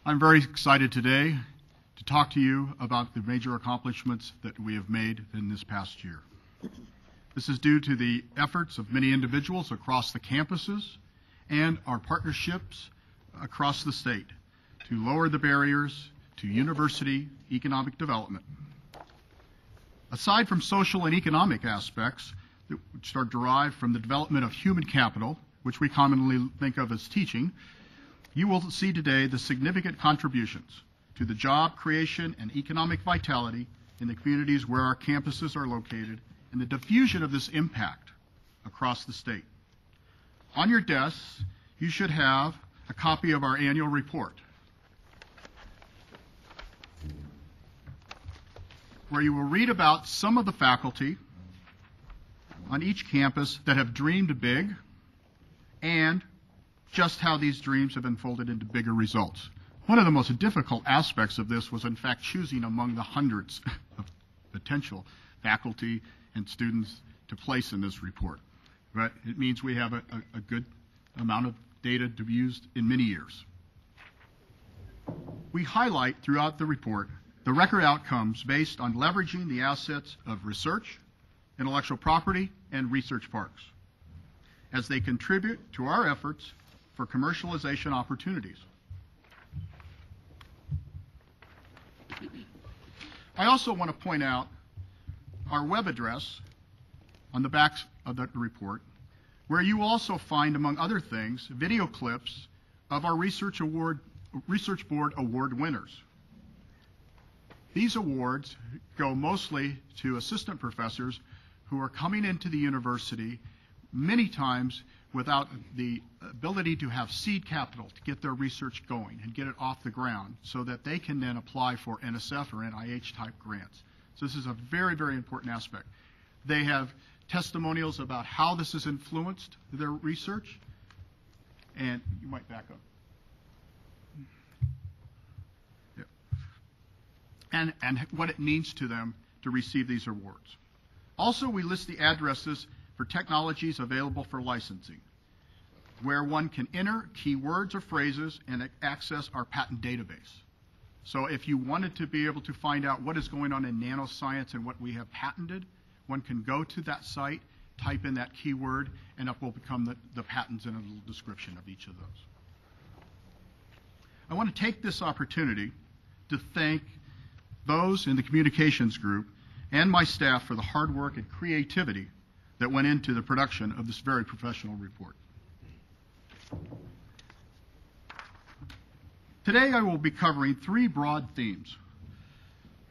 I'm very excited today to talk to you about the major accomplishments that we have made in this past year. This is due to the efforts of many individuals across the campuses and our partnerships across the state to lower the barriers to university economic development. Aside from social and economic aspects, which are derived from the development of human capital, which we commonly think of as teaching, you will see today the significant contributions to the job creation and economic vitality in the communities where our campuses are located and the diffusion of this impact across the state. On your desks, you should have a copy of our annual report, where you will read about some of the faculty on each campus that have dreamed big and just how these dreams have unfolded into bigger results. One of the most difficult aspects of this was, in fact, choosing among the hundreds of potential faculty and students to place in this report. But it means we have a good amount of data to be used in many years. We highlight throughout the report the record outcomes based on leveraging the assets of research, intellectual property, and research parks as they contribute to our efforts for commercialization opportunities. I also want to point out our web address on the back of the report, where you will also find, among other things, video clips of our Research Board Award winners. These awards go mostly to assistant professors who are coming into the university many times without the ability to have seed capital to get their research going and get it off the ground so that they can then apply for NSF or NIH type grants. So this is a very, very important aspect. They have testimonials about how this has influenced their research, and you might back up. Yeah. And what it means to them to receive these awards. Also, we list the addresses for technologies available for licensing, where one can enter keywords or phrases and access our patent database. So if you wanted to be able to find out what is going on in nanoscience and what we have patented, one can go to that site, type in that keyword, and up will become the patents and a little description of each of those. I want to take this opportunity to thank those in the communications group and my staff for the hard work and creativity that went into the production of this very professional report. Today I will be covering three broad themes: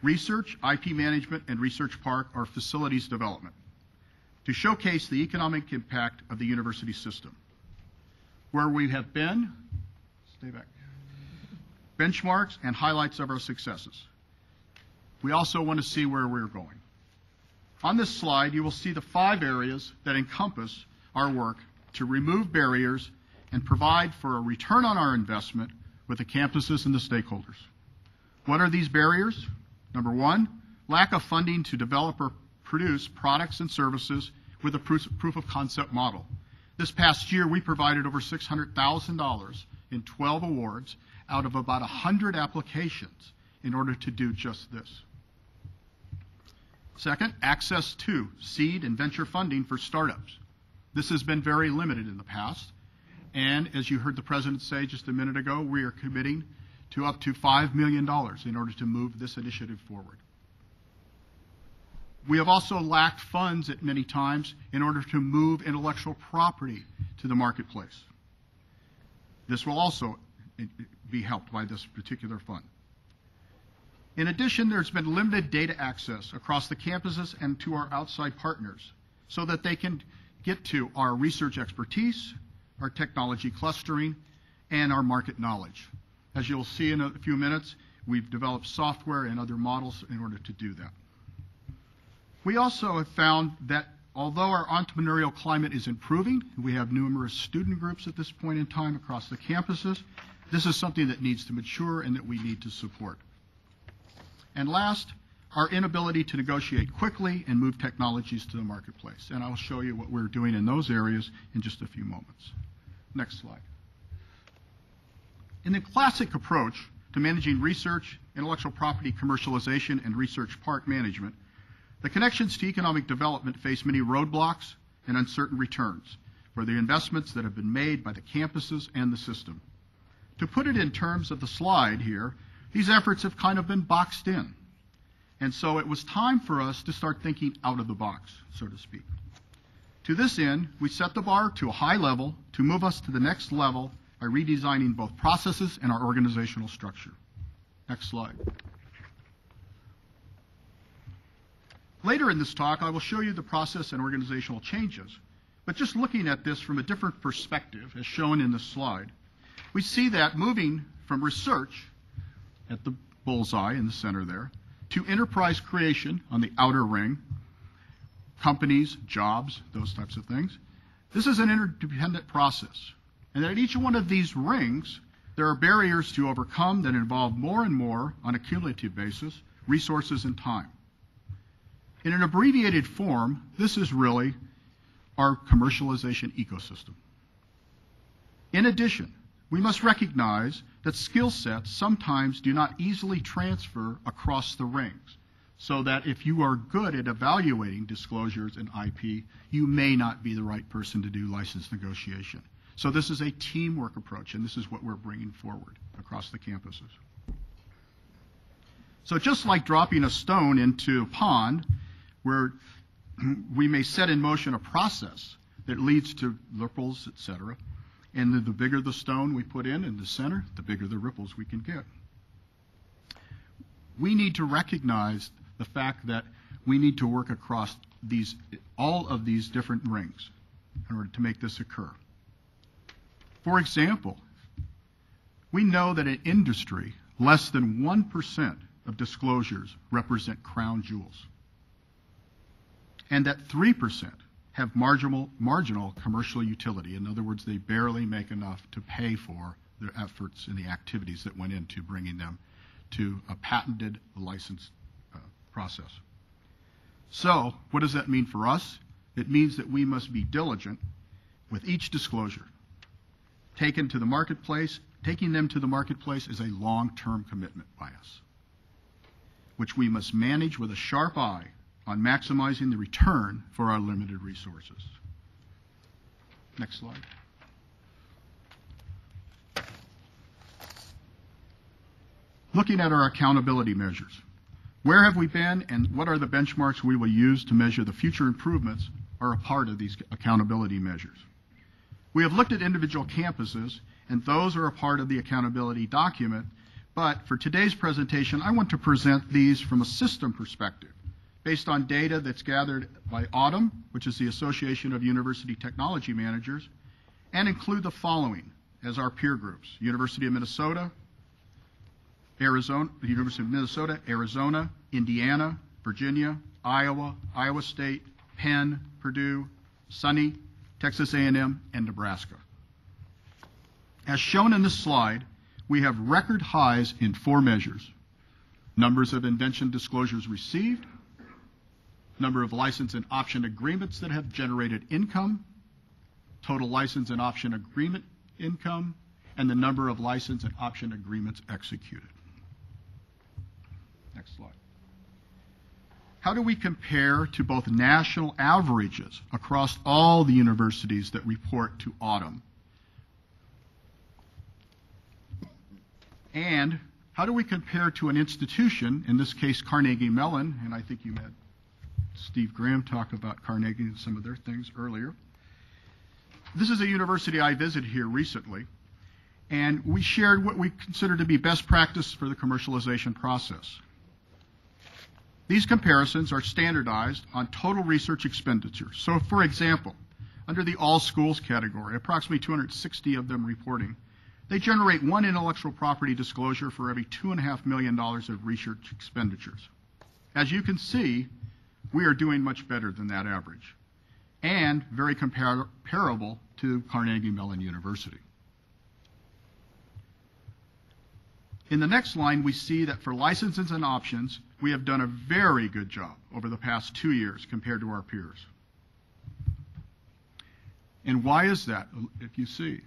research, IP management, and research park or facilities development, to showcase the economic impact of the university system, where we have been, stay back, benchmarks and highlights of our successes. We also want to see where we're going. On this slide, you will see the 5 areas that encompass our work to remove barriers and provide for a return on our investment with the campuses and the stakeholders. What are these barriers? Number 1, lack of funding to develop or produce products and services with a proof of concept model. This past year, we provided over $600,000 in 12 awards out of about 100 applications in order to do just this. Second, access to seed and venture funding for startups. This has been very limited in the past, and as you heard the President say just a minute ago, we are committing to up to $5 million in order to move this initiative forward. We have also lacked funds at many times in order to move intellectual property to the marketplace. This will also be helped by this particular fund. In addition, there's been limited data access across the campuses and to our outside partners so that they can get to our research expertise, our technology clustering, and our market knowledge. As you'll see in a few minutes, we've developed software and other models in order to do that. We also have found that although our entrepreneurial climate is improving, we have numerous student groups at this point in time across the campuses, this is something that needs to mature and that we need to support. And last, our inability to negotiate quickly and move technologies to the marketplace. And I'll show you what we're doing in those areas in just a few moments. Next slide. In the classic approach to managing research, intellectual property commercialization, and research park management, the connections to economic development face many roadblocks and uncertain returns for the investments that have been made by the campuses and the system. To put it in terms of the slide here, these efforts have kind of been boxed in. And so it was time for us to start thinking out of the box, so to speak. To this end, we set the bar to a high level to move us to the next level by redesigning both processes and our organizational structure. Next slide. Later in this talk, I will show you the process and organizational changes. But just looking at this from a different perspective, as shown in this slide, we see that moving from research at the bullseye in the center there, to enterprise creation on the outer ring, companies, jobs, those types of things. This is an interdependent process. And at each one of these rings, there are barriers to overcome that involve more and more, on a cumulative basis, resources and time. In an abbreviated form, this is really our commercialization ecosystem. In addition, we must recognize that skill sets sometimes do not easily transfer across the rings, so that if you are good at evaluating disclosures and IP, you may not be the right person to do license negotiation. So this is a teamwork approach, and this is what we're bringing forward across the campuses. So just like dropping a stone into a pond, where we may set in motion a process that leads to ripples, etc., and the bigger the stone we put in the center, the bigger the ripples we can get. We need to recognize the fact that we need to work across all of these different rings in order to make this occur. For example, we know that in industry, less than 1% of disclosures represent crown jewels, and that 3% have marginal commercial utility. In other words, they barely make enough to pay for their efforts and the activities that went into bringing them to a patented licensed process. So, what does that mean for us? It means that we must be diligent with each disclosure. Taking them to the marketplace is a long-term commitment by us, which we must manage with a sharp eye on maximizing the return for our limited resources. Next slide. Looking at our accountability measures. Where have we been and what are the benchmarks we will use to measure the future improvements are a part of these accountability measures. We have looked at individual campuses, and those are a part of the accountability document, but for today's presentation, I want to present these from a system perspective, based on data that's gathered by AUTUM, which is the Association of University Technology Managers, and include the following as our peer groups: University of Minnesota, Arizona, Indiana, Virginia, Iowa, Iowa State, Penn, Purdue, SUNY, Texas A&M, and Nebraska. As shown in this slide, we have record highs in 4 measures: numbers of invention disclosures received, number of license and option agreements that have generated income, total license and option agreement income, and the number of license and option agreements executed. Next slide. How do we compare to both national averages across all the universities that report to AUTUM? And how do we compare to an institution, in this case Carnegie Mellon, and I think you had Steve Graham talk about Carnegie and some of their things earlier. This is a university I visited here recently, and we shared what we consider to be best practice for the commercialization process. These comparisons are standardized on total research expenditure. So, for example, under the all schools category, approximately 260 of them reporting, they generate 1 intellectual property disclosure for every $2.5 million of research expenditures. As you can see, we are doing much better than that average, and very comparable to Carnegie Mellon University. In the next line, we see that for licenses and options, we have done a very good job over the past 2 years compared to our peers. And why is that? If you see,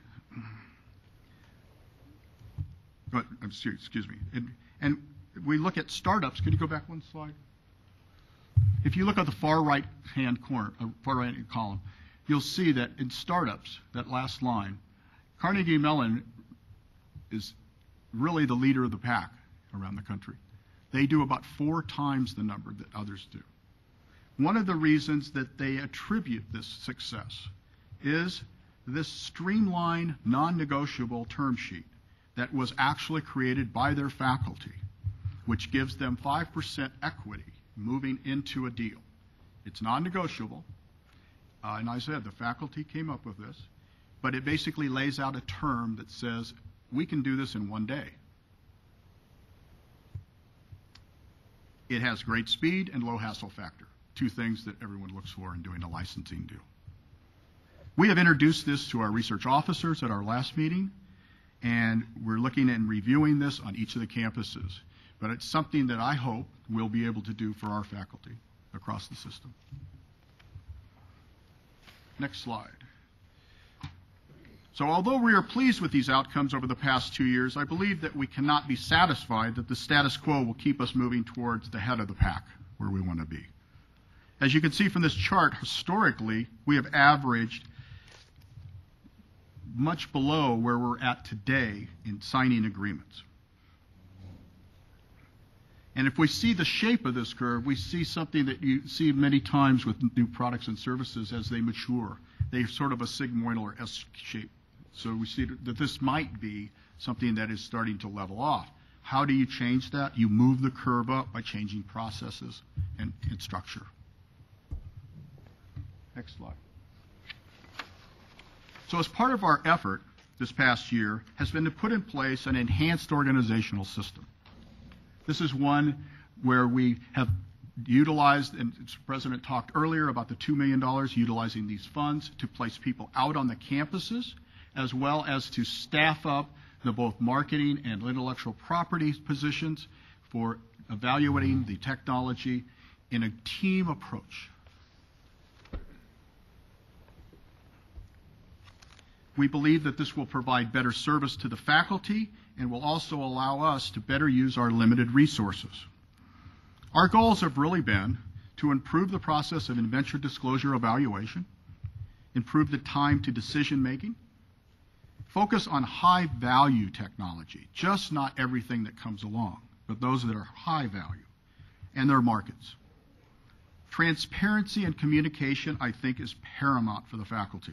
excuse me. And we look at startups. Could you go back one slide? If you look at the far right-hand corner, far right-hand column, you'll see that in startups, that last line, Carnegie Mellon is really the leader of the pack around the country. They do about 4 times the number that others do. One of the reasons that they attribute this success is this streamlined, non-negotiable term sheet that was actually created by their faculty, which gives them 5% equity moving into a deal. It's non-negotiable, and I said the faculty came up with this, but it basically lays out a term that says we can do this in 1 day. It has great speed and low hassle factor, 2 things that everyone looks for in doing a licensing deal. We have introduced this to our research officers at our last meeting, and we're looking and reviewing this on each of the campuses. But it's something that I hope we'll be able to do for our faculty across the system. Next slide. So although we are pleased with these outcomes over the past 2 years, I believe that we cannot be satisfied that the status quo will keep us moving towards the head of the pack where we want to be. As you can see from this chart, historically, we have averaged much below where we're at today in signing agreements. And if we see the shape of this curve, we see something that you see many times with new products and services as they mature. They're sort of a sigmoidal or S shape. So we see that this might be something that is starting to level off. How do you change that? You move the curve up by changing processes and structure. Next slide. So as part of our effort this past year has been to put in place an enhanced organizational system. This is one where we have utilized, and the President talked earlier about the $2 million, utilizing these funds to place people out on the campuses, as well as to staff up the both marketing and intellectual property positions for evaluating the technology in a team approach. We believe that this will provide better service to the faculty and will also allow us to better use our limited resources. Our goals have really been to improve the process of invention disclosure evaluation, improve the time to decision making, focus on high value technology, just not everything that comes along, but those that are high value, and their markets. Transparency and communication, I think, is paramount for the faculty.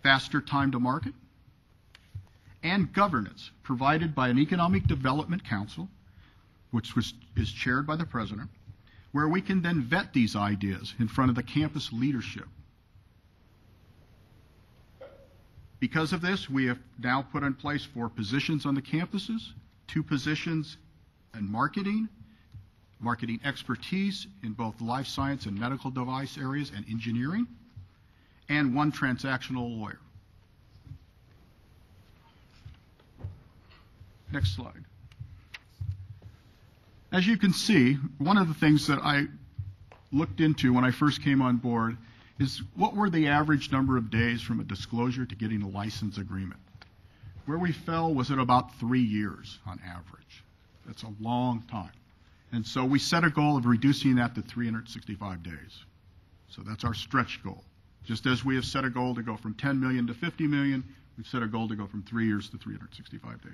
Faster time to market, and governance provided by an Economic Development Council, which is chaired by the President, where we can then vet these ideas in front of the campus leadership. Because of this, we have now put in place 4 positions on the campuses, 2 positions in marketing expertise in both life science and medical device areas and engineering, and 1 transactional lawyer. Next slide. As you can see, one of the things that I looked into when I first came on board is what were the average number of days from a disclosure to getting a license agreement. Where we fell was at about 3 years on average. That's a long time. And so we set a goal of reducing that to 365 days. So that's our stretch goal. Just as we have set a goal to go from 10 million to 50 million, we've set a goal to go from 3 years to 365 days.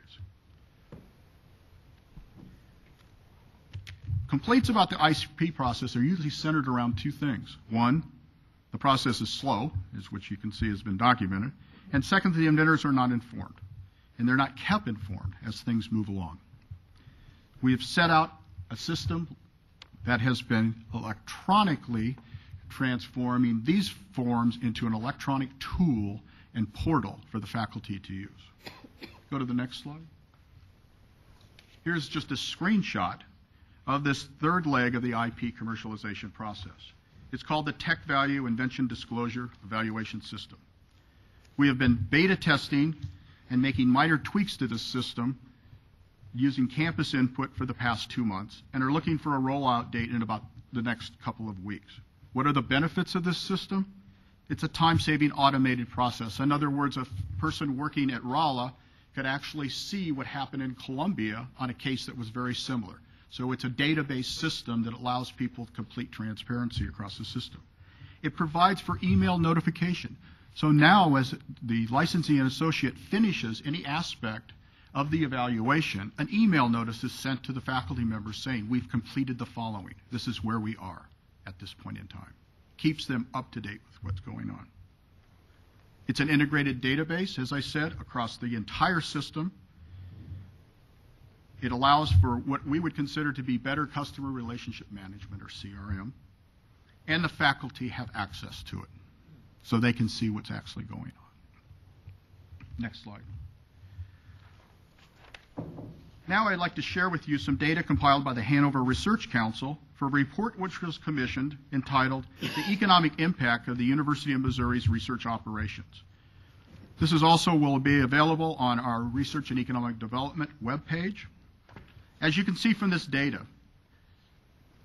Complaints about the ICP process are usually centered around 2 things. 1, the process is slow, which you can see has been documented. And second, the inventors are not informed, and they're not kept informed as things move along. We have set out a system that has been electronically transforming these forms into an electronic tool and portal for the faculty to use. Go to the next slide. Here's just a screenshot of this 3rd leg of the IP commercialization process. It's called the Tech Value Invention Disclosure Evaluation System. We have been beta testing and making minor tweaks to this system using campus input for the past 2 months and are looking for a rollout date in about the next couple of weeks. What are the benefits of this system? It's a time-saving automated process. In other words, a person working at Rolla could actually see what happened in Colombia on a case that was very similar. So it's a database system that allows people complete transparency across the system. It provides for email notification. So now as the licensee and associate finishes any aspect of the evaluation, an email notice is sent to the faculty members saying, we've completed the following. This is where we are at this point in time. Keeps them up to date with what's going on. It's an integrated database, as I said, across the entire system. It allows for what we would consider to be better customer relationship management, or CRM, and the faculty have access to it, so they can see what's actually going on. Next slide. Now I'd like to share with you some data compiled by the Hanover Research Council for a report which was commissioned entitled The Economic Impact of the University of Missouri's Research Operations. This is also will be available on our Research and Economic Development webpage. As you can see from this data,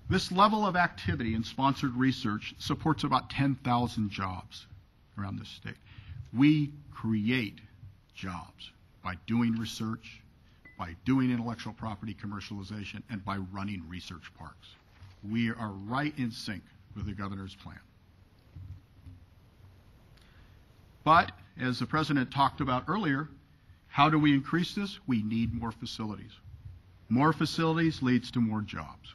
this level of activity in sponsored research supports about 10,000 jobs around this state. We create jobs by doing research, by doing intellectual property commercialization, and by running research parks. We are right in sync with the governor's plan. But, as the president talked about earlier, how do we increase this? We need more facilities. More facilities leads to more jobs.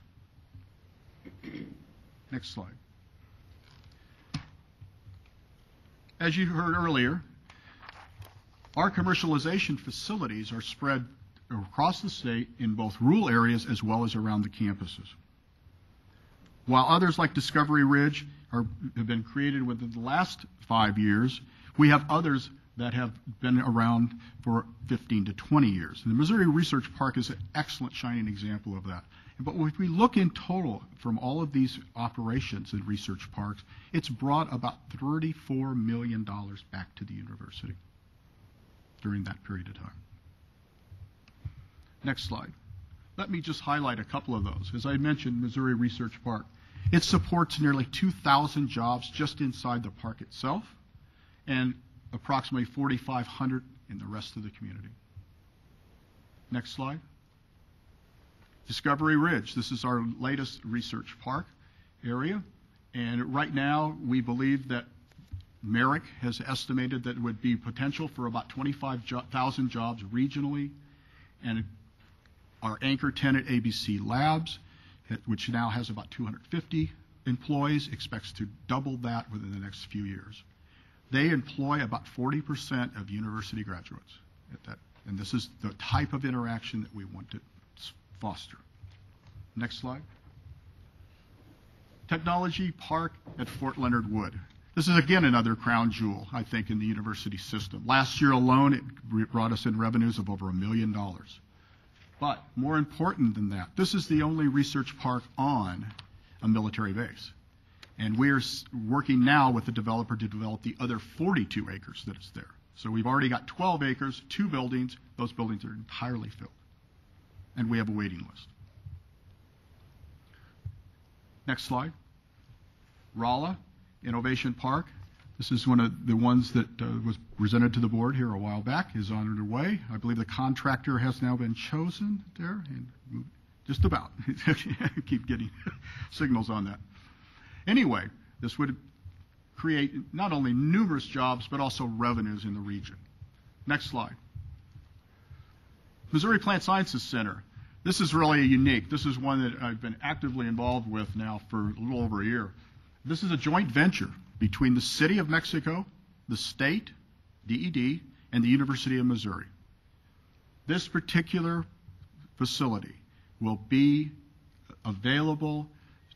Next slide. As you heard earlier, our commercialization facilities are spread across the state in both rural areas as well as around the campuses. While others like Discovery Ridge have been created within the last 5 years, we have others that have been around for 15 to 20 years. And the Missouri Research Park is an excellent shining example of that. But if we look in total from all of these operations in research parks, it's brought about $34 million back to the university during that period of time. Next slide. Let me just highlight a couple of those. As I mentioned, Missouri Research Park, it supports nearly 2,000 jobs just inside the park itself, and approximately 4,500 in the rest of the community. Next slide. Discovery Ridge. This is our latest research park area, and right now we believe that Merrick has estimated that it would be potential for about 25,000 jobs regionally, and our anchor tenant, ABC Labs, which now has about 250 employees, expects to double that within the next few years. They employ about 40% of university graduates at that, and this is the type of interaction that we want to foster. Next slide. Technology Park at Fort Leonard Wood. This is again another crown jewel, I think, in the university system. Last year alone, it brought us in revenues of over $1 million. But more important than that, this is the only research park on a military base. And we're working now with the developer to develop the other 42 acres that is there. So we've already got 12 acres, 2 buildings. Those buildings are entirely filled. And we have a waiting list. Next slide. Rolla Innovation Park. This is one of the ones that was presented to the board here a while back, is on their way. I believe the contractor has now been chosen there, and just about. Keep getting signals on that. Anyway, this would create not only numerous jobs, but also revenues in the region. Next slide. Missouri Plant Sciences Center. This is really unique. This is one that I've been actively involved with now for a little over a year. This is a joint venture between the City of Mexico, the state, DED, and the University of Missouri. This particular facility will be available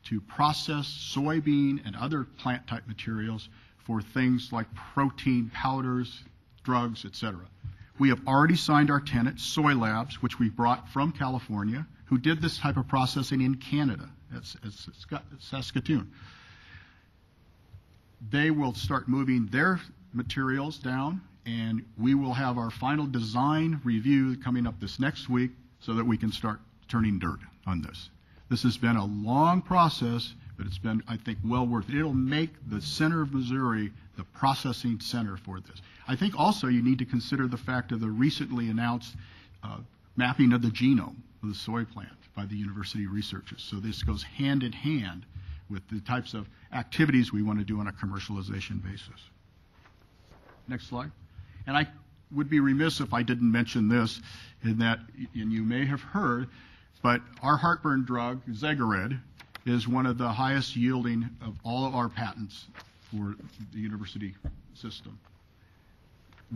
to process soybean and other plant-type materials for things like protein powders, drugs, etc. We have already signed our tenant, Soy Labs, which we brought from California, who did this type of processing in Canada, at Saskatoon. They will start moving their materials down, and we will have our final design review coming up this next week so that we can start turning dirt on this. This has been a long process, but it's been, I think, well worth it. It'll make the center of Missouri the processing center for this. I think also you need to consider the fact of the recently announced mapping of the genome of the soy plant by the university researchers. So this goes hand in hand with the types of activities we want to do on a commercialization basis. Next slide. And I would be remiss if I didn't mention this, in that, and you may have heard, but our heartburn drug, Zegerid, is one of the highest yielding of all of our patents for the university system.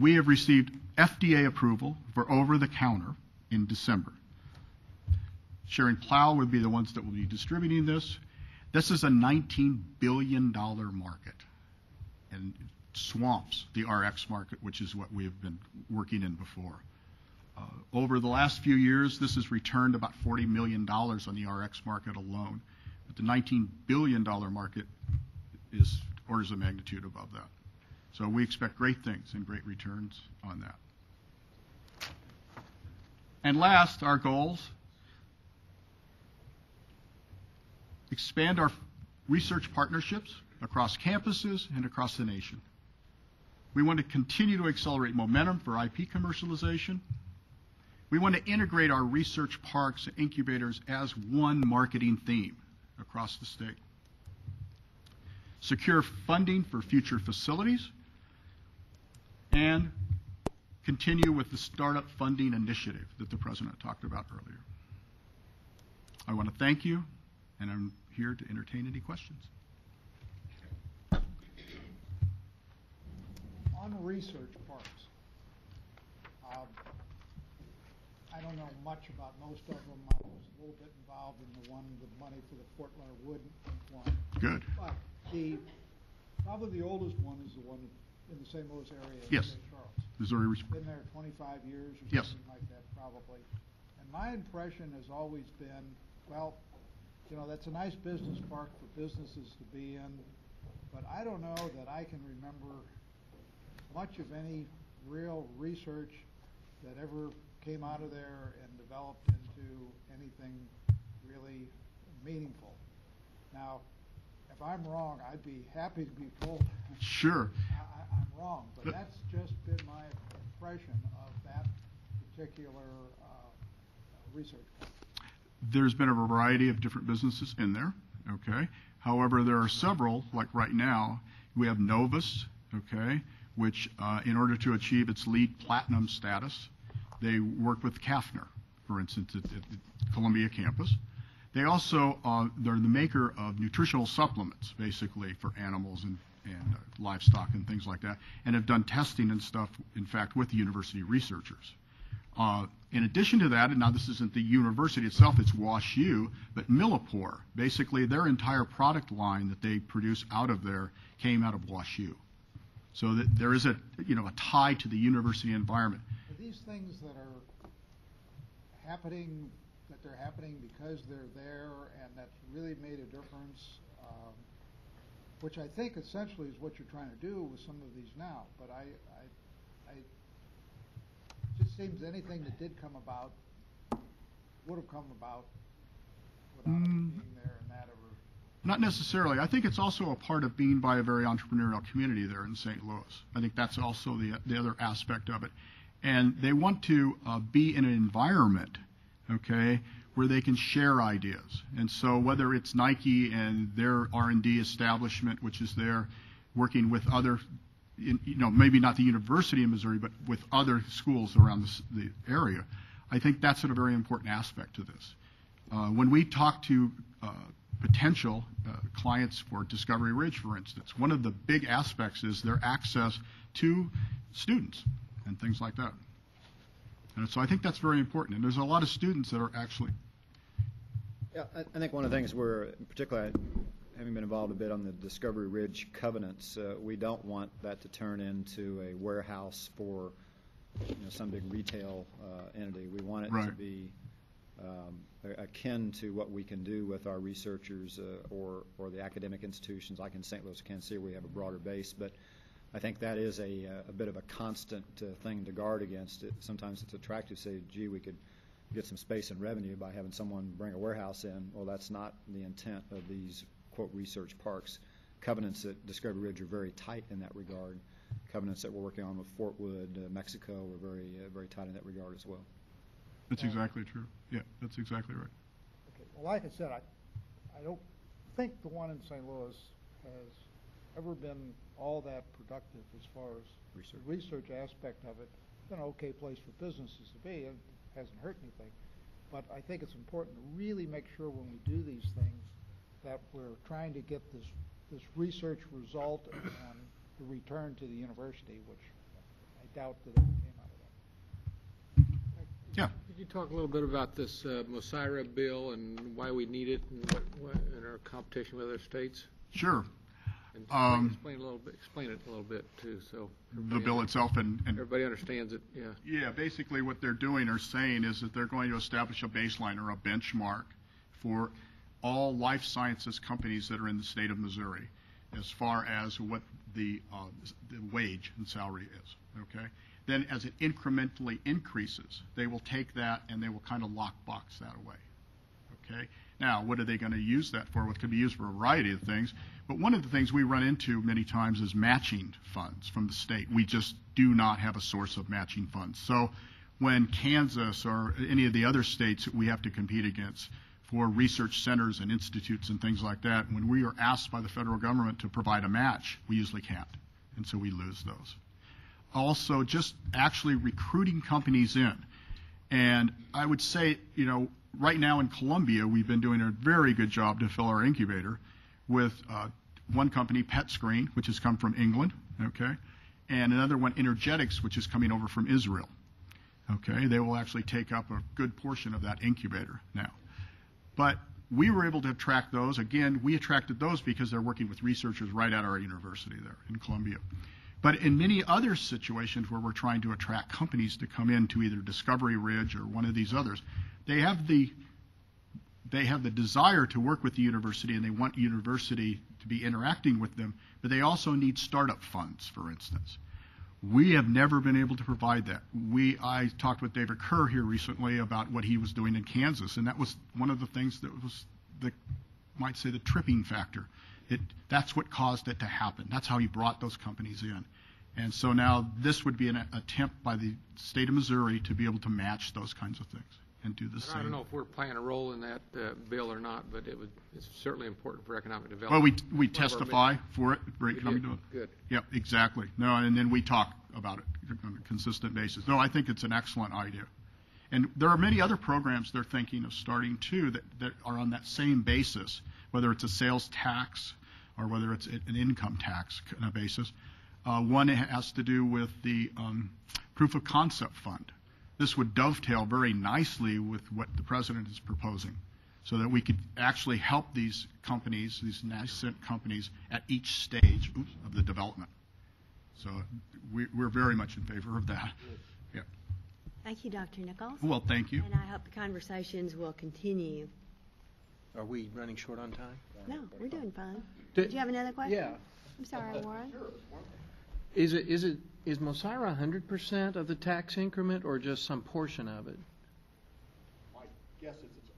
We have received FDA approval for over-the-counter in December. Schering-Plough would be the ones that will be distributing this. This is a $19 billion market and swamps the RX market, which is what we have been working in before. Over the last few years, this has returned about $40 million on the RX market alone. But the $19 billion market is orders of magnitude above that. So we expect great things and great returns on that. And last, our goals. Expand our research partnerships across campuses and across the nation. We want to continue to accelerate momentum for IP commercialization. We want to integrate our research parks and incubators as one marketing theme across the state. Secure funding for future facilities, and continue with the startup funding initiative that the President talked about earlier. I want to thank you, and I'm here to entertain any questions. On research parks, I don't know much about most of them. I was a little bit involved in the one with money for the Fort Leonard Wood one. Good. But probably the oldest one is the one in the St. Louis area. Yes. St. Charles. Missouri. Been there 25 years or Yes. something like that, probably. And my impression has always been, well, you know, that's a nice business park for businesses to be in, but I don't know that I can remember much of any real research that ever came out of there and developed into anything really meaningful. Now, if I'm wrong, I'd be happy to be told Sure. I'm wrong, but that's just been my impression of that particular research. There's been a variety of different businesses in there, okay? However, there are several, like right now, we have Novus, okay, which in order to achieve its LEED Platinum status, they work with Kafner, for instance, at the Columbia campus. They also, they're the maker of nutritional supplements, basically, for animals and livestock and things like that, and have done testing and stuff, in fact, with the university researchers. In addition to that, and now this isn't the university itself, it's WashU, but Millipore, basically their entire product line that they produce out of there came out of WashU. So that there is a tie to the university environment. Are these things that are happening, because they're there and that's really made a difference, which I think essentially is what you're trying to do with some of these now, but it just seems anything that did come about would have come about without it being there and that ever. Not necessarily. I think it's also a part of being by a very entrepreneurial community there in St. Louis. I think that's also the other aspect of it. And they want to be in an environment, okay, where they can share ideas. And so whether it's Nike and their R&D establishment, which is there working with other, maybe not the University of Missouri, but with other schools around the area, I think that's a very important aspect to this. When we talk to potential clients for Discovery Ridge, for instance, one of the big aspects is their access to students and things like that. And so I think that's very important. And there's a lot of students that are actually. Yeah, I think one of the things we're, particularly having been involved a bit on the Discovery Ridge covenants, we don't want that to turn into a warehouse for some big retail entity. We want it to be akin to what we can do with our researchers or the academic institutions, like in St. Louis, Kansas City, where we have a broader base. But I think that is a bit of a constant thing to guard against. Sometimes it's attractive to say, gee, we could get some space and revenue by having someone bring a warehouse in. Well, that's not the intent of these, quote, research parks. Covenants at Discovery Ridge are very tight in that regard. covenants that we're working on with Fort Wood, Mexico. We're very tight in that regard as well. That's exactly true. Yeah, that's exactly right. Okay, well, like I said, I don't think the one in St. Louis has ever been all that productive as far as the research aspect of it. It's been an okay place for businesses to be, and it hasn't hurt anything. But I think it's important to really make sure when we do these things that we're trying to get this research result and the return to the university, which I doubt that ever came out of that. Yeah. Could you talk a little bit about this Mosira bill and why we need it and in our competition with other states? Sure. And explain it a little bit too, so The bill itself and everybody understands it. Yeah. Yeah, basically what they're doing or saying is that they're going to establish a baseline or a benchmark for all life sciences companies that are in the state of Missouri as far as what the wage and salary is, okay? Then as it incrementally increases, they will take that and they will kind of lockbox that away, okay? Now, what are they going to use that for? Well, it could be used for a variety of things, but one of the things we run into many times is matching funds from the state. We just do not have a source of matching funds. So when Kansas or any of the other states that we have to compete against for research centers and institutes and things like that, when we are asked by the federal government to provide a match, we usually can't, and so we lose those. Also, just actually recruiting companies in. And I would say, you know, right now in Columbia, we've been doing a very good job to fill our incubator with one company, PetScreen, which has come from England, okay, and another one, Energetics, which is coming over from Israel, okay. They will actually take up a good portion of that incubator now. But we were able to attract those. Again, we attracted those because they're working with researchers right at our university there in Columbia. But in many other situations where we're trying to attract companies to come into either Discovery Ridge or one of these others, they have the desire to work with the university and they want university to be interacting with them, but they also need startup funds, for instance. We have never been able to provide that. I talked with David Kerr here recently about what he was doing in Kansas, and that was one of the things that was the tripping factor. That's what caused it to happen. That's how he brought those companies in. And so now this would be an attempt by the state of Missouri to be able to match those kinds of things and do the same. I don't know if we're playing a role in that bill or not, but it's certainly important for economic development. Well, we testify for it for economic development. Good. Yep, exactly. No, and then we talk about it on a consistent basis. No, I think it's an excellent idea. And there are many other programs they're thinking of starting too that are on that same basis, whether it's a sales tax or whether it's an income tax basis. One has to do with the proof of concept fund. This would dovetail very nicely with what the president is proposing so that we could actually help these companies, these nascent companies, at each stage of the development. So we're very much in favor of that. Yeah. Thank you, Dr. Nichols. Well, thank you. And I hope the conversations will continue. Are we running short on time? No, we're doing fine. Did you have another question? Yeah. I'm sorry, Warren. Is Mosira 100% of the tax increment or just some portion of it? My guess is it's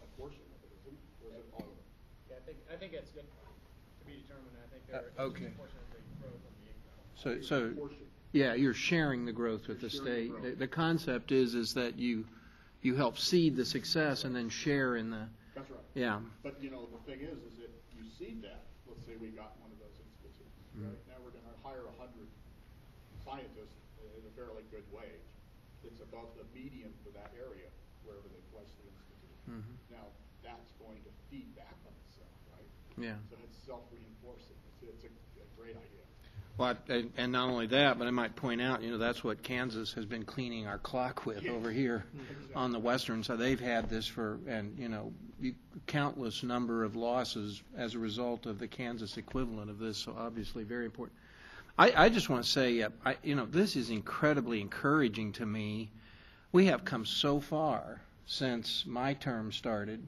a portion of it, isn't it? Or is it all of it? Yeah, I think it's good to be determined. I think there is okay. a portion of the growth of the income. So yeah, you're sharing the growth with the state. The concept is that you help seed the success and then share in the. That's right. Yeah. But you know the thing is that you seed that. Let's say we got one of those institutes. Right now we're going to hire 100 scientists at a fairly good wage. It's above the median for that area wherever they place the institute. Mm-hmm. Now that's going to feed back on itself, right? Yeah. So it's self-reinforcing. It's a great idea. Well, and not only that, but I might point out, that's what Kansas has been cleaning our clock with over here on the western side. They've had this countless number of losses as a result of the Kansas equivalent of this, so obviously very important. I just want to say, this is incredibly encouraging to me. We have come so far since my term started.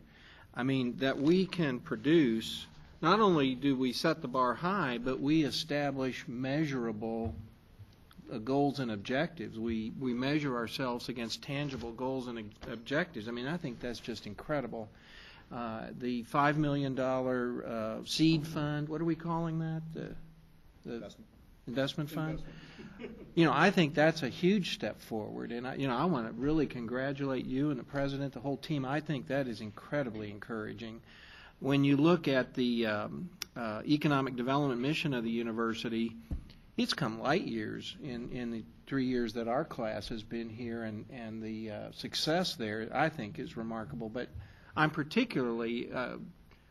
I mean, that we can produce. Not only do we set the bar high, but we establish measurable goals and objectives. We measure ourselves against tangible goals and objectives. I mean, I think that's just incredible. The $5 million seed fund, what are we calling that? The Investment fund? I think that's a huge step forward, and I want to really congratulate you and the president, the whole team. I think that is incredibly encouraging. When you look at the economic development mission of the university, it's come light years in the 3 years that our class has been here, and the success there, I think, is remarkable. But I'm particularly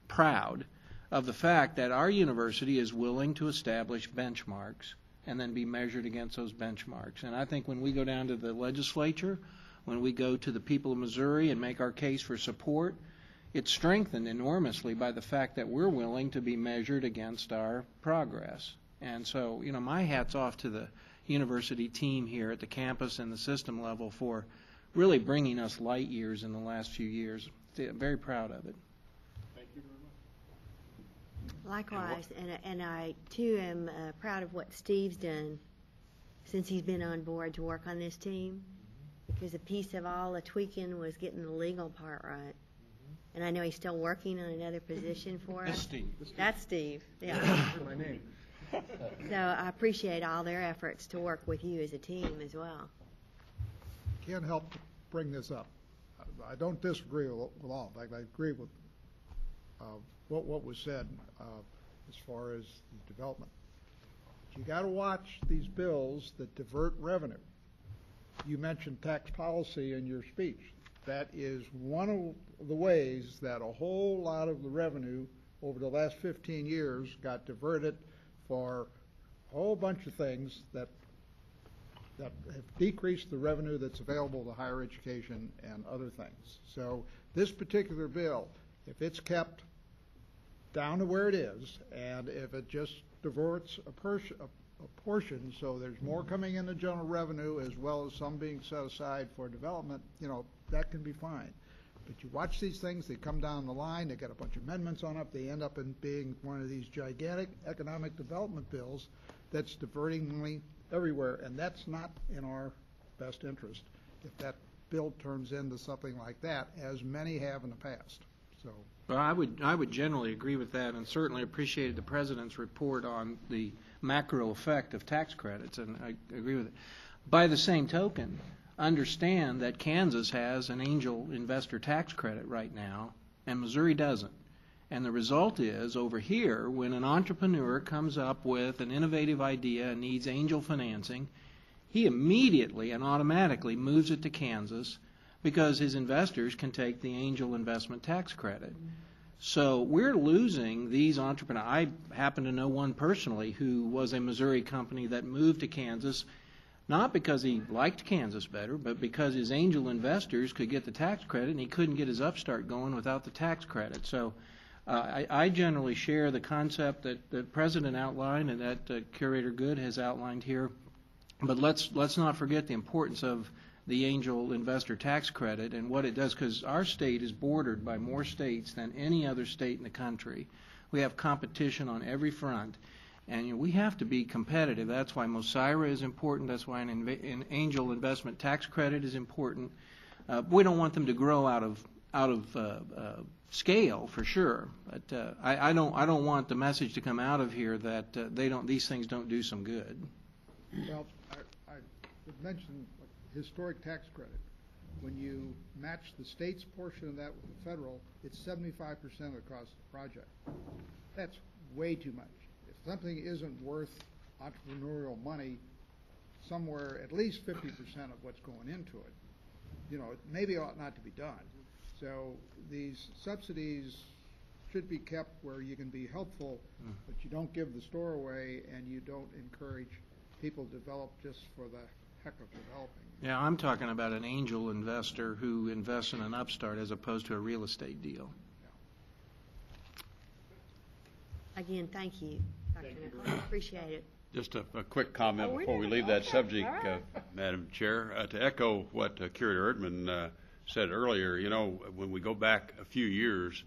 proud of the fact that our university is willing to establish benchmarks and then be measured against those benchmarks. And I think when we go down to the legislature, when we go to the people of Missouri and make our case for support, it's strengthened enormously by the fact that we're willing to be measured against our progress. And so, my hat's off to the university team here at the campus and the system level for really bringing us light years in the last few years. I'm very proud of it. Thank you very much. Likewise, and I too am proud of what Steve's done since he's been on board to work on this team, because a piece of all the tweaking was getting the legal part right. And I know he's still working on another position for us. That's Steve. Yeah. My name. So I appreciate all their efforts to work with you as a team as well. Can't help but bring this up. I don't disagree with all. In fact, I agree with what was said as far as the development. But you got to watch these bills that divert revenue. You mentioned tax policy in your speech. That is one of the ways that a whole lot of the revenue over the last 15 years got diverted for a whole bunch of things that have decreased the revenue that's available to higher education and other things. So this particular bill, if it's kept down to where it is, and if it just diverts a portion, so there's more coming in the general revenue as well as some being set aside for development, that can be fine. But you watch these things, they come down the line, they get a bunch of amendments on it, they end up in being one of these gigantic economic development bills that's diverting money everywhere, and that's not in our best interest if that bill turns into something like that, as many have in the past. So, well, I would generally agree with that, and certainly appreciated the president's report on the macro effect of tax credits, and I agree with it. By the same token, understand that Kansas has an angel investor tax credit right now, and Missouri doesn't. And the result is, over here, when an entrepreneur comes up with an innovative idea and needs angel financing, he immediately and automatically moves it to Kansas because his investors can take the angel investment tax credit. So we're losing these entrepreneurs. I happen to know one personally who was a Missouri company that moved to Kansas, not because he liked Kansas better, but because his angel investors could get the tax credit and he couldn't get his upstart going without the tax credit. So I generally share the concept that the President outlined and that Curator Good has outlined here. But let's not forget the importance of the angel investor tax credit and what it does, because our state is bordered by more states than any other state in the country. We have competition on every front, and we have to be competitive. That's why Mosira is important. That's why an angel investment tax credit is important. We don't want them to grow out of scale, for sure. But I don't want the message to come out of here that these things don't do some good. well, I would mention historic tax credit. When you match the state's portion of that with the federal, it's 75% of the cost of the project. That's way too much. If something isn't worth entrepreneurial money, somewhere at least 50% of what's going into it, it maybe ought not to be done. So these subsidies should be kept where you can be helpful, but you don't give the store away and you don't encourage people to develop just for the heck of developing. Yeah, I'm talking about an angel investor who invests in an upstart as opposed to a real estate deal. Again, thank you, Dr. Nichols. Appreciate it. Just a quick comment Oh, we're before we doing it. leave that Okay. subject, All right. Madam Chair, to echo what Curator Erdman said earlier. When we go back a few years,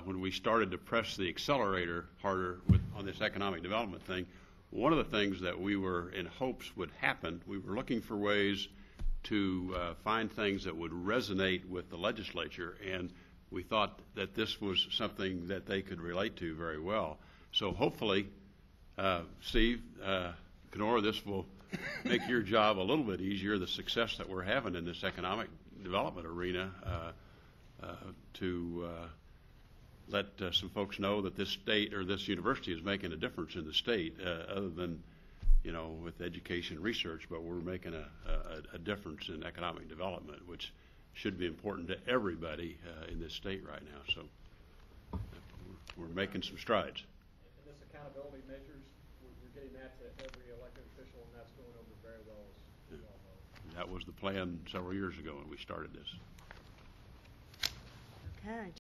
when we started to press the accelerator harder on this economic development thing, one of the things that we were in hopes would happen, we were looking for ways to find things that would resonate with the legislature, and we thought that this was something that they could relate to very well. So hopefully Steve, Kenora, this will make your job a little bit easier, the success that we're having in this economic development arena, to let some folks know that this state or this university is making a difference in the state, other than, with education and research, but we're making a difference in economic development, which should be important to everybody in this state right now. So we're making some strides. And this accountability measures, we're getting that to every elected official, and that's going over very well, as you all know. That was the plan several years ago when we started this. Okay.